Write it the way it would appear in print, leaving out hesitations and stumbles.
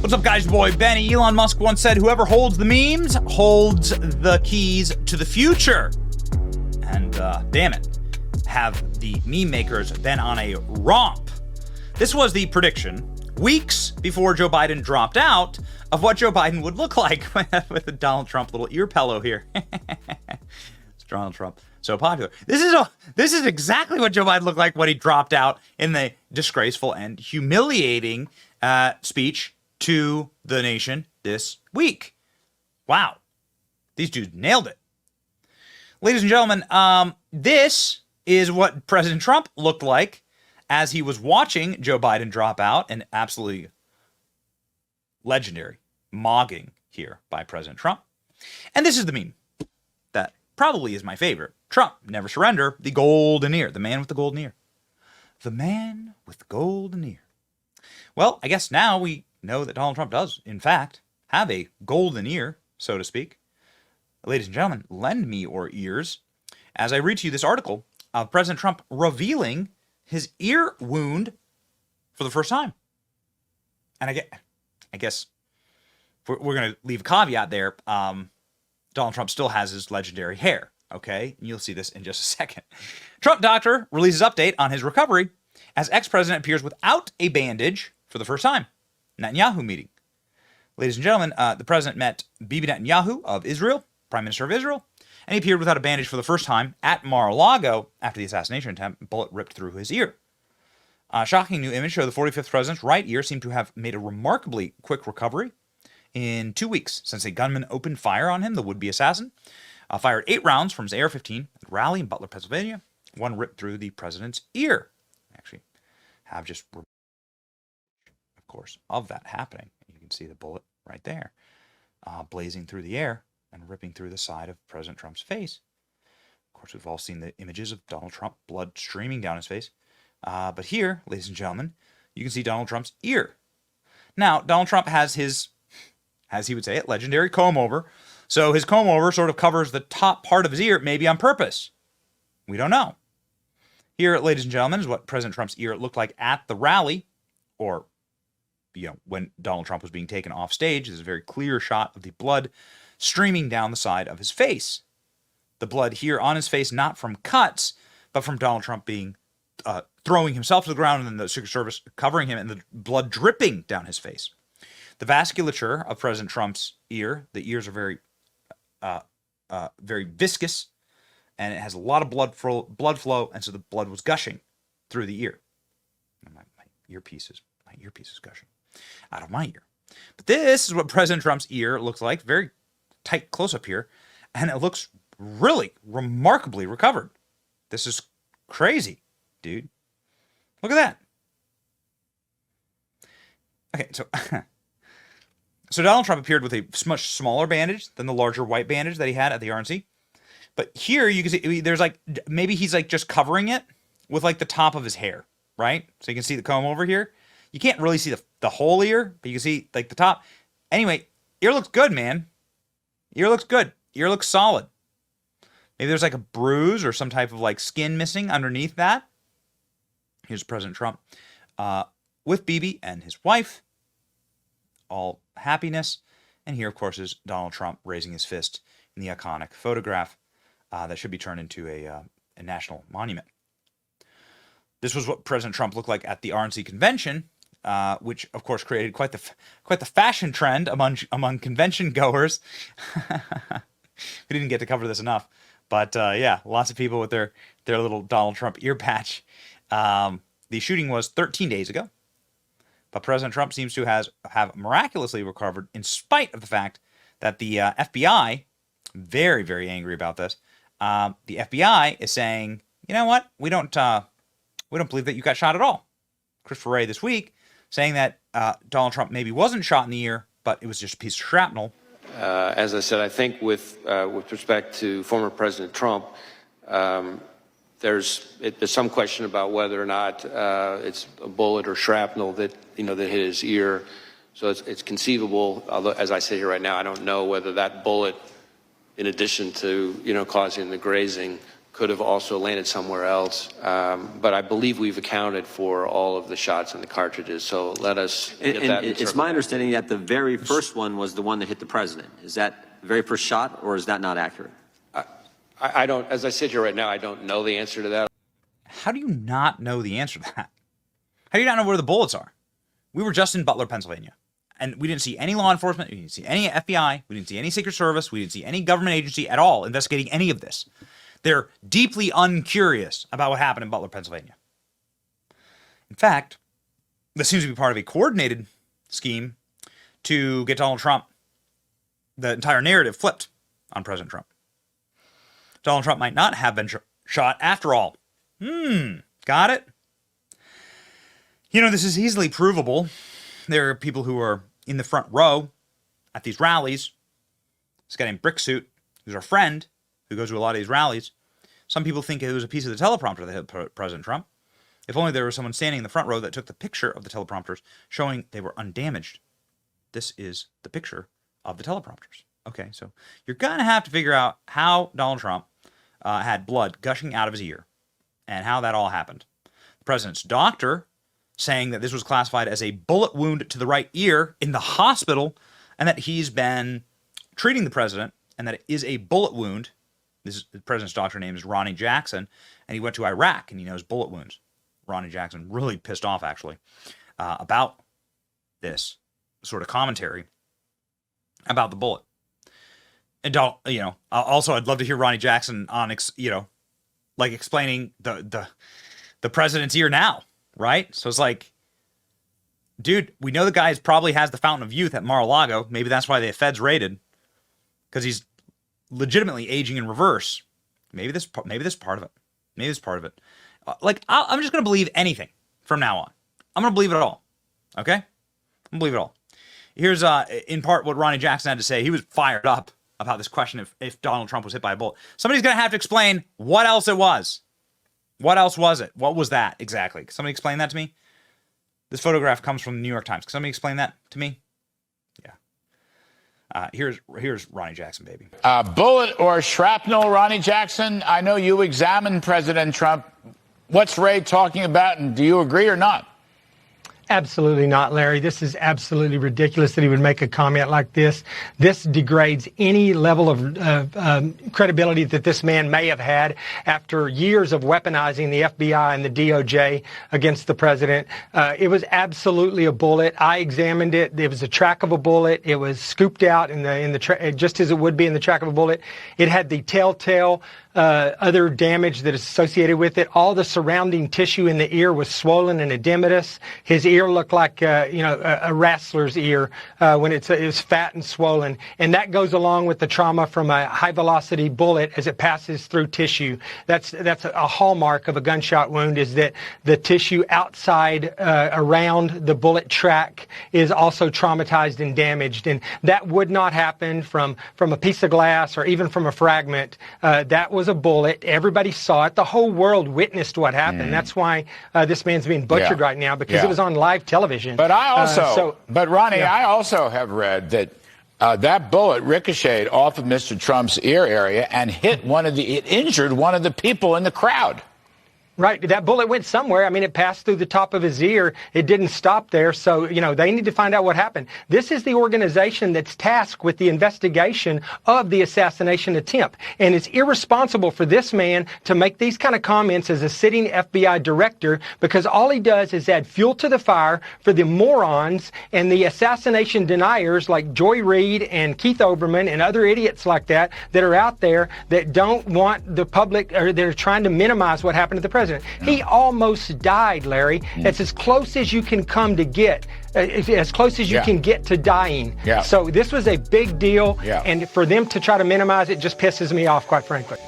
What's up, guys? Your boy Benny. Elon Musk once said, whoever holds the memes holds the keys to the future. And damn it, have the meme makers been on a romp. This was the prediction weeks before Joe Biden dropped out of what Joe Biden would look like with the Donald Trump little ear pillow here. It's Donald Trump, so popular. This is exactly what Joe Biden looked like when he dropped out in the disgraceful and humiliating speech to the nation this week. Wow. These dudes nailed it. Ladies and gentlemen, this is what President Trump looked like as he was watching Joe Biden drop out, and absolutely legendary mogging here by President Trump. And this is the meme that probably is my favorite. Trump, never surrender, the golden ear, the man with the golden ear. The man with the golden ear. Well, I guess now we know that Donald Trump does, in fact, have a golden ear, so to speak. Ladies and gentlemen, lend me your ears as I read to you this article of President Trump revealing his ear wound for the first time. And I guess we're going to leave a caveat there. Donald Trump still has his legendary hair, okay? You'll see this in just a second. Trump doctor releases update on his recovery as ex-president appears without a bandage for the first time. Netanyahu meeting. Ladies and gentlemen, the president met Bibi Netanyahu of Israel, Prime Minister of Israel, and he appeared without a bandage for the first time at Mar-a-Lago after the assassination attempt. A bullet ripped through his ear. Shocking new image showed the 45th president's right ear seemed to have made a remarkably quick recovery in 2 weeks since a gunman opened fire on him, the would-be assassin. Fired 8 rounds from his AR-15 at a rally in Butler, Pennsylvania. One ripped through the president's ear. Actually, have just, of course, of that happening. You can see the bullet right there, blazing through the air and ripping through the side of President Trump's face. Of course, we've all seen the images of Donald Trump, blood streaming down his face. But here, ladies and gentlemen, you can see Donald Trump's ear. Now, Donald Trump has his, as he would say it, legendary comb-over. So his comb-over sort of covers the top part of his ear, maybe on purpose. We don't know. Here, ladies and gentlemen, is what President Trump's ear looked like at the rally, or, when Donald Trump was being taken off stage. There's a very clear shot of the blood streaming down the side of his face. The blood here on his face, not from cuts, but from Donald Trump being throwing himself to the ground and then the Secret Service covering him and the blood dripping down his face. The vasculature of President Trump's ear, the ears are very viscous, and it has a lot of blood flow, and so the blood was gushing through the ear. My earpiece is gushing out of my ear. But this is what President Trump's ear looks like. Very tight close-up here, and it looks really remarkably recovered. This is crazy, dude. Look at that. Okay, so Donald Trump appeared with a much smaller bandage than the larger white bandage that he had at the RNC. But here you can see there's maybe he's just covering it with the top of his hair, right? So you can see the comb over here. You can't really see the whole ear, but you can see the top. Anyway, ear looks good, man. Ear looks good. Ear looks solid. Maybe there's a bruise or some type of skin missing underneath that. Here's President Trump with Bibi and his wife. All happiness. And here, of course, is Donald Trump raising his fist in the iconic photograph that should be turned into a national monument. This was what President Trump looked like at the RNC convention, which, of course, created quite the fashion trend among convention goers. We didn't get to cover this enough, but yeah, lots of people with their little Donald Trump ear patch. The shooting was 13 days ago, but President Trump seems to have miraculously recovered, in spite of the fact that the FBI, very, very angry about this. The FBI is saying, you know what, we don't believe that you got shot at all. Christopher Wray this week saying that Donald Trump maybe wasn't shot in the ear, but it was just a piece of shrapnel. As I said, I think with respect to former President Trump, there's some question about whether or not it's a bullet or shrapnel that hit his ear. So it's conceivable. Although, as I sit here right now, I don't know whether that bullet, in addition to causing the grazing, could have also landed somewhere else. But I believe we've accounted for all of the shots in the cartridges. So let us get that. And it's my understanding that the very first one was the one that hit the president. Is that the very first shot, or is that not accurate? I don't, as I sit here right now, I don't know the answer to that. How do you not know the answer to that? How do you not know where the bullets are? We were just in Butler, Pennsylvania, and we didn't see any law enforcement. We didn't see any FBI. We didn't see any Secret Service. We didn't see any government agency at all investigating any of this. They're deeply uncurious about what happened in Butler, Pennsylvania. In fact, this seems to be part of a coordinated scheme to get Donald Trump, the entire narrative flipped on President Trump. Donald Trump might not have been shot after all. Got it? You know, this is easily provable. There are people who are in the front row at these rallies. This guy named Bricksuit, who's our friend, who goes to a lot of these rallies. Some people think it was a piece of the teleprompter that hit President Trump. If only there was someone standing in the front row that took the picture of the teleprompters showing they were undamaged. This is the picture of the teleprompters. Okay, so you're going to have to figure out how Donald Trump had blood gushing out of his ear and how that all happened. The president's doctor saying that this was classified as a bullet wound to the right ear in the hospital and that he's been treating the president and that it is a bullet wound. The president's doctor name is Ronny Jackson, and he went to Iraq and he knows bullet wounds. Ronny Jackson really pissed off, actually, about this sort of commentary about the bullet. And also I'd love to hear Ronny Jackson on, explaining the president's ear now, right? So it's like, dude, we know the guy probably has the Fountain of Youth at Mar-a-Lago. Maybe that's why the feds raided, because he's legitimately aging in reverse. Maybe this part of it. Maybe this part of it. I'm just going to believe anything from now on. I'm going to believe it all. Okay? I'm going to believe it all. Here's, in part, what Ronny Jackson had to say. He was fired up about this question if Donald Trump was hit by a bullet. Somebody's going to have to explain what else it was. What else was it? What was that exactly? Can somebody explain that to me? This photograph comes from the New York Times. Can somebody explain that to me? Yeah. Here's Ronny Jackson, baby. Bullet or shrapnel, Ronny Jackson? I know you examined President Trump. What's Ray talking about, and do you agree or not? Absolutely not, Larry. This is absolutely ridiculous that he would make a comment like this. This degrades any level of credibility that this man may have had after years of weaponizing the FBI and the DOJ against the president. It was absolutely a bullet. I examined it. It was a track of a bullet. It was scooped out just as it would be in the track of a bullet. It had the telltale other damage that is associated with it. All the surrounding tissue in the ear was swollen and edematous. His ear looked like a wrestler's ear when it was fat and swollen, and that goes along with the trauma from a high-velocity bullet as it passes through tissue. That's a hallmark of a gunshot wound, is that the tissue outside around the bullet track is also traumatized and damaged, and that would not happen from a piece of glass or even from a fragment. That was a bullet. Everybody saw it. The whole world witnessed what happened. That's why this man's being butchered right now, because it was on live television. But Ronnie, I also have read that that bullet ricocheted off of Mr. Trump's ear area and hit it injured one of the people in the crowd. Right. That bullet went somewhere. I mean, it passed through the top of his ear. It didn't stop there. So, they need to find out what happened. This is the organization that's tasked with the investigation of the assassination attempt. And it's irresponsible for this man to make these kind of comments as a sitting FBI director, because all he does is add fuel to the fire for the morons and the assassination deniers like Joy Reid and Keith Olbermann and other idiots like that are out there that don't want the public, or they're trying to minimize what happened to the president. He almost died, Larry. That's as close as you can come to get, as close as you can get to dying. So this was a big deal, and for them to try to minimize it just pisses me off, quite frankly.